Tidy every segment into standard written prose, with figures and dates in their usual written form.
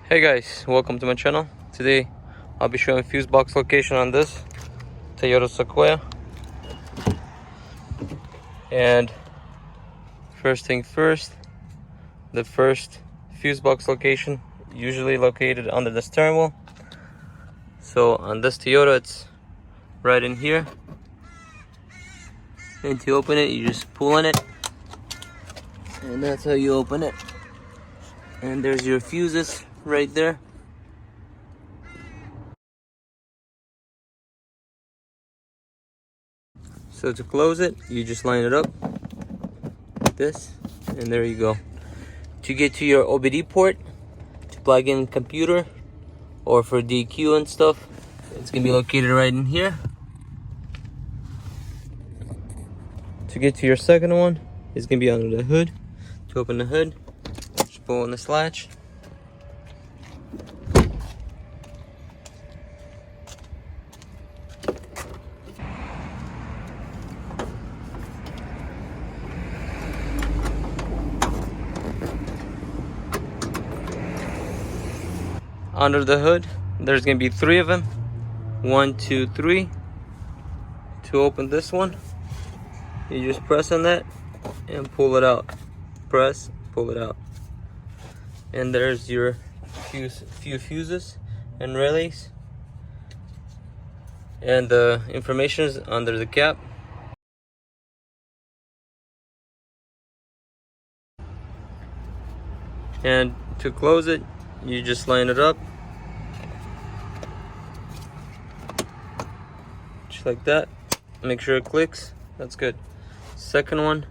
Hey guys, welcome to my channel. Today I'll be showing fuse box location on this Toyota Sequoia. And first thing first, the first fuse box location usually located under the steering wheel. So on this Toyota it's right in here, and to open it you just pull on it, and that's how you open it. And there's your fuses right there. So to close it, you just line it up like this, and there you go. To get to your OBD port, to plug in computer or for DQ and stuff, it's gonna be located right in here. To get to your second one, it's gonna be under the hood. To open the hood, just pull on this latch. Under the hood, there's gonna be 3 of them. 1, 2, 3. To open this one, you just press on that and pull it out. Press, pull it out. And there's your few fuses and relays. And the information is under the cap. And to close it, you just line it up just like that. Make sure it clicks. That's good. Second one,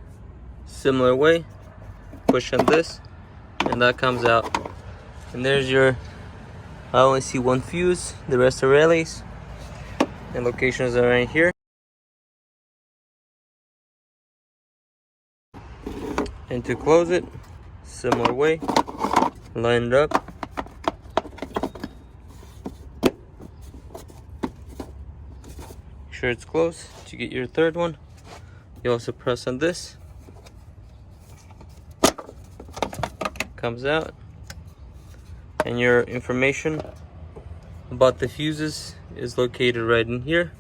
similar way. Push on this and that comes out. And there's your, I only see 1 fuse, the rest are relays, and locations are right here. And to close it, similar way, line it up. Make sure it's close. To get your third one, you also press on this, comes out, and your information about the fuses is located right in here.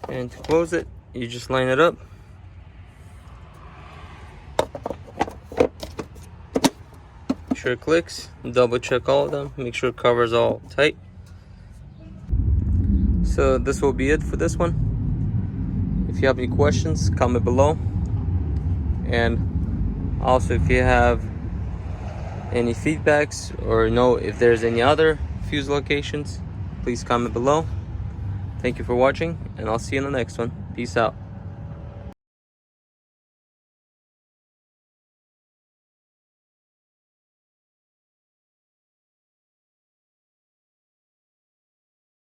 And to close it, you just line it up. Make sure it clicks. Double check all of them. Make sure it covers all tight. So this will be it for this one. If you have any questions, comment below. And also if you have any feedbacks or know if there's any other fuse locations, please comment below. Thank you for watching, and I'll see you in the next one. Peace out.